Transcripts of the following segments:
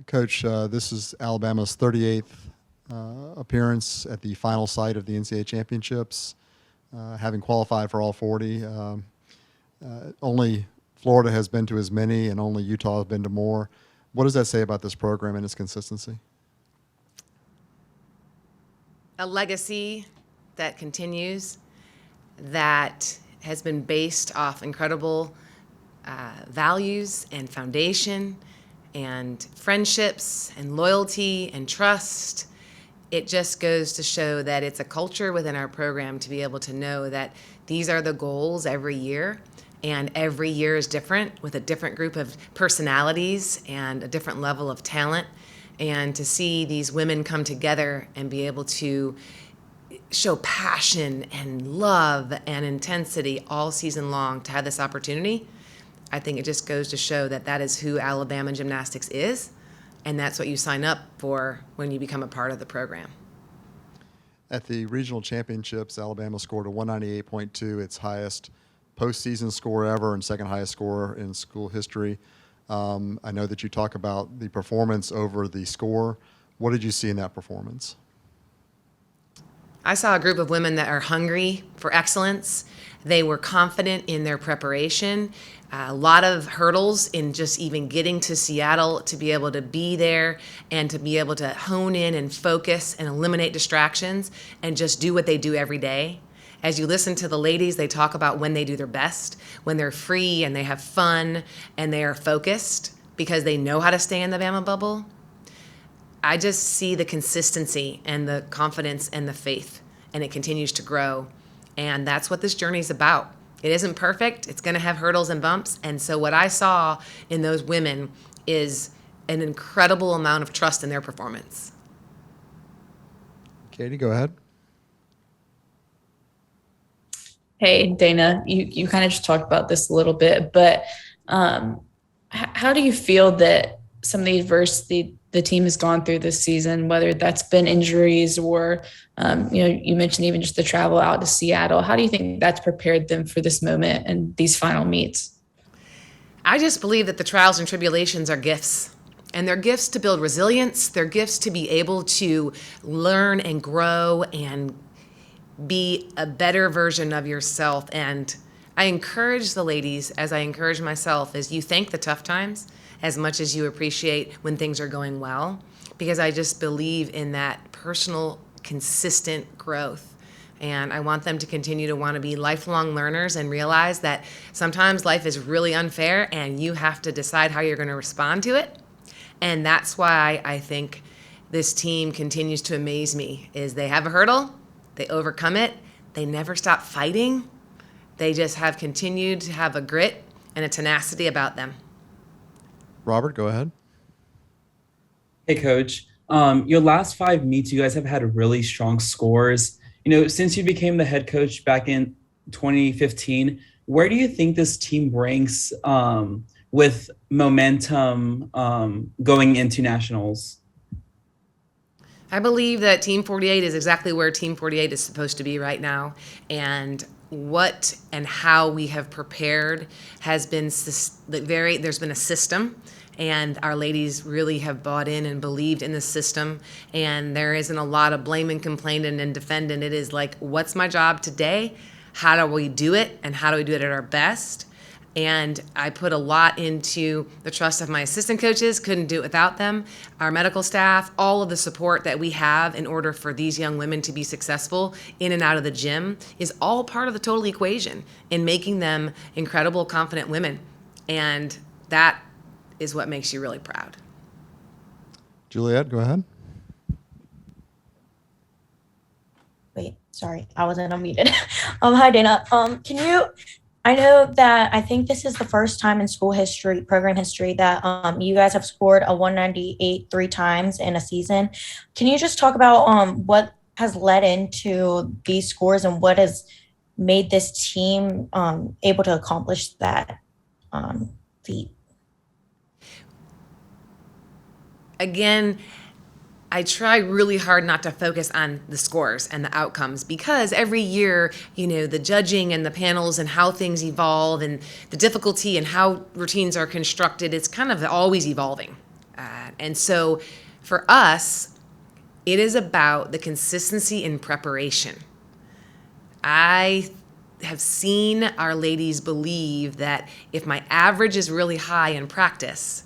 Coach, this is Alabama's 38th appearance at the final site of the NCAA championships, having qualified for all 40. Only Florida has been to as many, and only Utah has been to more. What does that say about this program and its consistency? A legacy that continues, that has been based off incredible values and foundation and friendships and loyalty and trust. It just goes to show that it's a culture within our program to be able to know that these are the goals every year, and every year is different with a different group of personalities and a different level of talent. And to see these women come together and be able to show passion and love and intensity all season long to have this opportunity, I think it just goes to show that that is who Alabama gymnastics is, and that's what you sign up for when you become a part of the program. At the regional championships, Alabama scored a 198.2, its highest postseason score ever and second highest score in school history. I know that you talk about the performance over the score. What did you see in that performance? I saw a group of women that are hungry for excellence. They were confident in their preparation. A lot of hurdles in just even getting to Seattle to be able to be there and to be able to hone in and focus and eliminate distractions and just do what they do every day. As you listen to the ladies, they talk about when they do their best, when they're free and they have fun and they are focused because they know how to stay in the Bama bubble. I just see the consistency and the confidence and the faith, and it continues to grow. And that's what this journey is about. It isn't perfect. It's going to have hurdles and bumps. And so what I saw in those women is an incredible amount of trust in their performance. Katie, go ahead. Hey, Dana, you kind of just talked about this a little bit, but how do you feel that some of the adversity the team has gone through this season, whether that's been injuries or, you mentioned even just the travel out to Seattle, how do you think that's prepared them for this moment and these final meets? I just believe that the trials and tribulations are gifts. And they're gifts to build resilience. They're gifts to be able to learn and grow and be a better version of yourself. And I encourage the ladies, as I encourage myself, is you thank the tough times as much as you appreciate when things are going well, because I just believe in that personal, consistent growth. And I want them to continue to want to be lifelong learners and realize that sometimes life is really unfair and you have to decide how you're going to respond to it. And that's why I think this team continues to amaze me, is they have a hurdle, they overcome it, they never stop fighting. They just have continued to have a grit and a tenacity about them. Robert, go ahead. Hey, Coach. Your last 5 meets, you guys have had really strong scores. Since you became the head coach back in 2015, where do you think this team ranks with momentum going into nationals? I believe that Team 48 is exactly where Team 48 is supposed to be right now. And what and how we have prepared has been there's been a system, and our ladies really have bought in and believed in the system. And there isn't a lot of blaming, complaining, and defending. It is like, what's my job today? How do we do it? And how do we do it at our best? And I put a lot into the trust of my assistant coaches, couldn't do it without them, our medical staff, all of the support that we have in order for these young women to be successful in and out of the gym is all part of the total equation in making them incredible, confident women. And that is what makes you really proud. Juliet, go ahead. Wait, sorry, I wasn't unmuted. Hi, Dana. I know that I think this is the first time in school history, program history, that you guys have scored a 198 3 times in a season. Can you just talk about what has led into these scores and what has made this team able to accomplish that feat? Again, I try really hard not to focus on the scores and the outcomes, because every year, the judging and the panels and how things evolve and the difficulty and how routines are constructed, it's kind of always evolving. And so for us, it is about the consistency in preparation. I have seen our ladies believe that if my average is really high in practice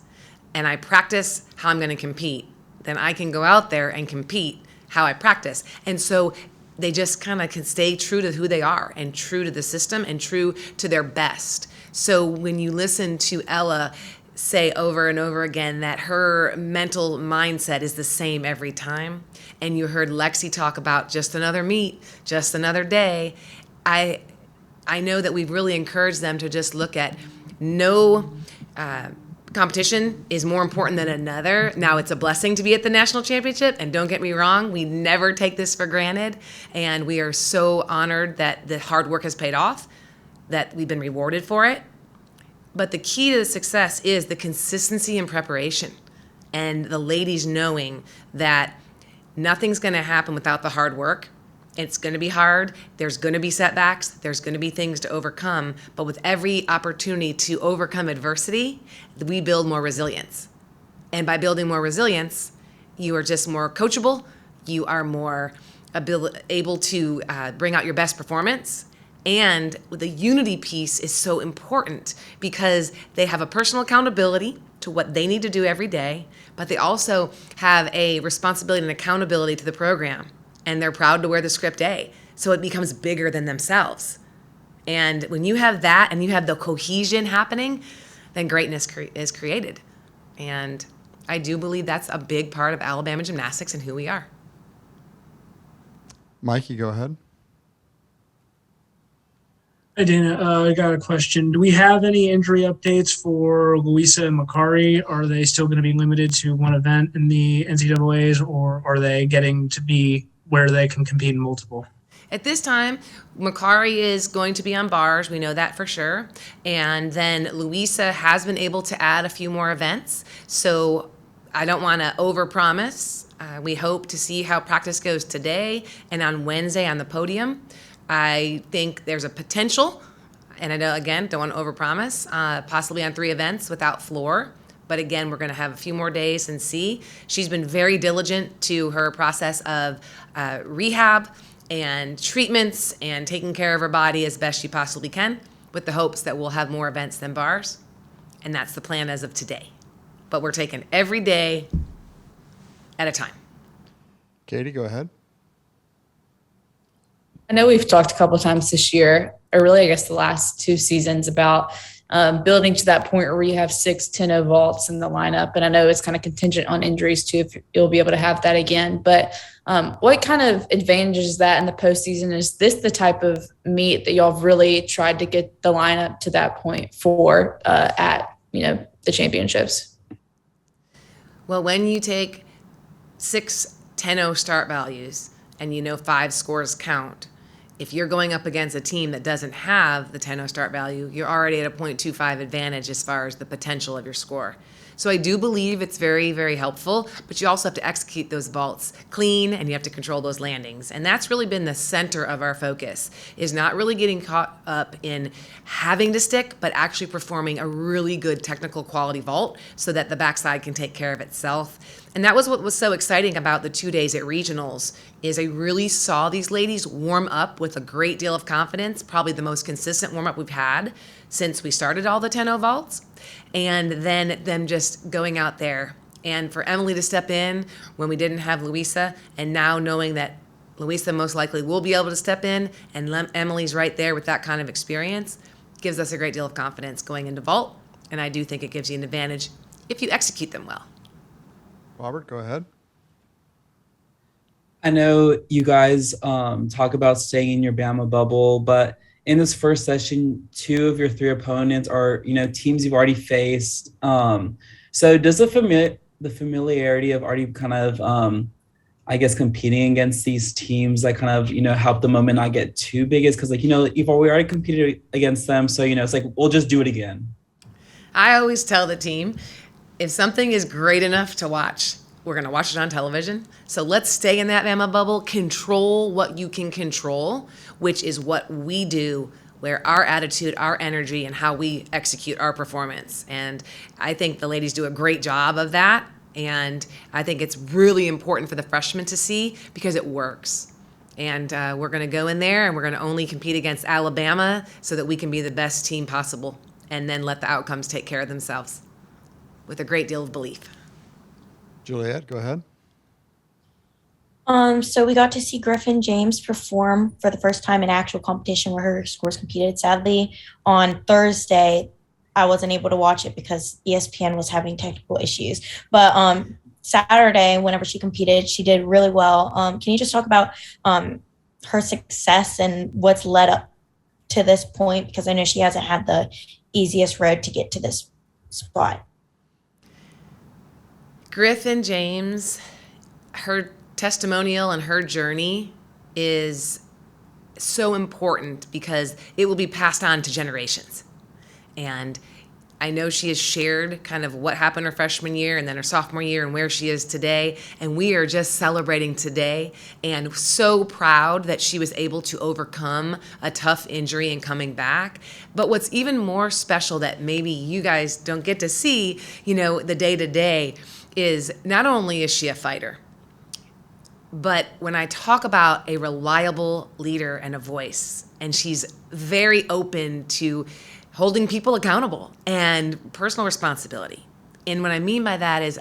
and I practice how I'm going to compete, then I can go out there and compete how I practice. And so they just kind of can stay true to who they are and true to the system and true to their best. So when you listen to Ella say over and over again that her mental mindset is the same every time, and you heard Lexi talk about just another meet, just another day, I know that we've really encouraged them to just look at no competition is more important than another. Now, it's a blessing to be at the national championship, and don't get me wrong, we never take this for granted, and we are so honored that the hard work has paid off, that we've been rewarded for it. But the key to the success is the consistency in preparation and the ladies knowing that nothing's going to happen without the hard work. It's going to be hard. There's going to be setbacks. There's going to be things to overcome. But with every opportunity to overcome adversity, we build more resilience. And by building more resilience, you are just more coachable. You are more able to bring out your best performance. And the unity piece is so important because they have a personal accountability to what they need to do every day, but they also have a responsibility and accountability to the program. And they're proud to wear the script A. So it becomes bigger than themselves. And when you have that and you have the cohesion happening, then greatness is created. And I do believe that's a big part of Alabama gymnastics and who we are. Mikey, go ahead. Hi, Dana. I got a question. Do we have any injury updates for Louisa and Makari? Are they still going to be limited to one event in the NCAAs, or are they getting to be where they can compete in multiple? At this time, Makari is going to be on bars. We know that for sure. And then Louisa has been able to add a few more events. So I don't want to overpromise. We hope to see how practice goes today and on Wednesday on the podium. I think there's a potential, and I know, again, don't want to overpromise, possibly on 3 events without floor. But again, we're going to have a few more days and see. She's been very diligent to her process of rehab and treatments and taking care of her body as best she possibly can, with the hopes that we'll have more events than bars. And that's the plan as of today. But we're taking every day at a time. Katie, go ahead. I know we've talked a couple of times this year, or really, I guess the last 2 seasons, about building to that point where you have 6 10-0 vaults in the lineup. And I know it's kind of contingent on injuries too, if you'll be able to have that again. But what kind of advantage is that in the postseason? Is this the type of meet that y'all have really tried to get the lineup to that point for at the championships? Well, when you take 6 10-0 start values and 5 scores count, if you're going up against a team that doesn't have the 10-0 start value, you're already at a 0.25 advantage as far as the potential of your score. So I do believe it's very, very helpful, but you also have to execute those vaults clean and you have to control those landings. And that's really been the center of our focus, is not really getting caught up in having to stick, but actually performing a really good technical quality vault so that the backside can take care of itself. And that was what was so exciting about the 2 days at regionals, is I really saw these ladies warm up with a great deal of confidence, probably the most consistent warm up we've had since we started all the 10-0 vaults. And then them just going out there. And for Emily to step in when we didn't have Louisa, and now knowing that Louisa most likely will be able to step in, and Emily's right there with that kind of experience, gives us a great deal of confidence going into vault. And I do think it gives you an advantage if you execute them well. Robert, go ahead. I know you guys talk about staying in your Bama bubble, but in this first session, 2 of your 3 opponents are, teams you've already faced. So does the familiarity of already kind of, competing against these teams, like kind of, help the moment not get too big? Is because, we already competed against them. So, it's like, we'll just do it again. I always tell the team, if something is great enough to watch, we're going to watch it on television. So let's stay in that Bama bubble, control what you can control, which is what we do, where our attitude, our energy, and how we execute our performance. And I think the ladies do a great job of that. And I think it's really important for the freshmen to see because it works. And we're going to go in there and we're going to only compete against Alabama so that we can be the best team possible and then let the outcomes take care of themselves with a great deal of belief. Juliet, go ahead. So we got to see Griffin James perform for the first time in actual competition where her scores competed. Sadly, on Thursday, I wasn't able to watch it because ESPN was having technical issues. But Saturday, whenever she competed, she did really well. Can you just talk about her success and what's led up to this point? Because I know she hasn't had the easiest road to get to this spot. Griffin James, her testimonial and her journey is so important because it will be passed on to generations. And I know she has shared kind of what happened her freshman year and then her sophomore year and where she is today. And we are just celebrating today and so proud that she was able to overcome a tough injury and coming back. But what's even more special that maybe you guys don't get to see, the day to day is not only is she a fighter, but when I talk about a reliable leader and a voice, and she's very open to holding people accountable and personal responsibility. And what I mean by that is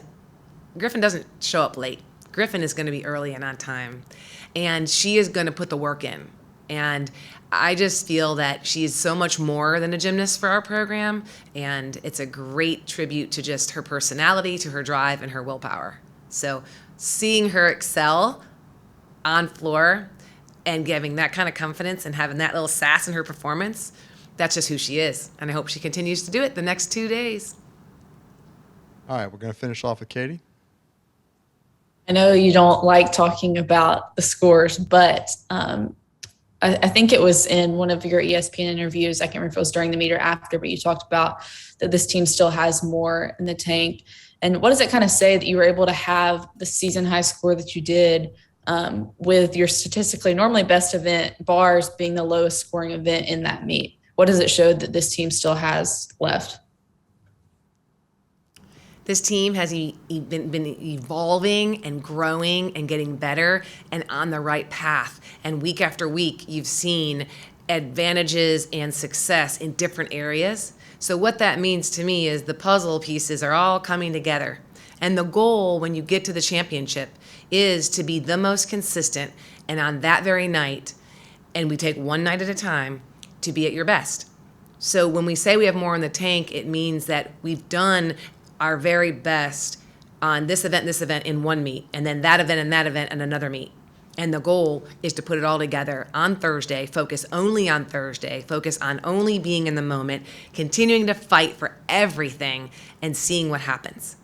Griffin doesn't show up late. Griffin is going to be early and on time. And she is going to put the work in. And I just feel that she is so much more than a gymnast for our program. And it's a great tribute to just her personality, to her drive, and her willpower. So seeing her excel on floor and giving that kind of confidence and having that little sass in her performance, that's just who she is. And I hope she continues to do it the next 2 days. All right, we're going to finish off with Katie. I know you don't like talking about the scores, but I think it was in one of your ESPN interviews. I can't remember if it was during the meet or after, but you talked about that this team still has more in the tank. And what does it kind of say that you were able to have the season high score that you did with your statistically normally best event, bars being the lowest scoring event in that meet? What does it show that this team still has left? This team has been evolving and growing and getting better and on the right path. And week after week, you've seen advantages and success in different areas. So what that means to me is the puzzle pieces are all coming together. And the goal when you get to the championship is to be the most consistent, and on that very night, and we take one night at a time, to be at your best. So when we say we have more in the tank, it means that we've done our very best on this event in one meet, and then that event and another meet. And the goal is to put it all together on Thursday, focus only on Thursday, focus on only being in the moment, continuing to fight for everything and seeing what happens.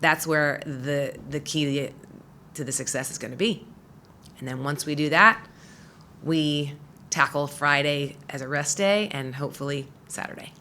That's where the key to the success is going to be. And then once we do that, we tackle Friday as a rest day and hopefully Saturday.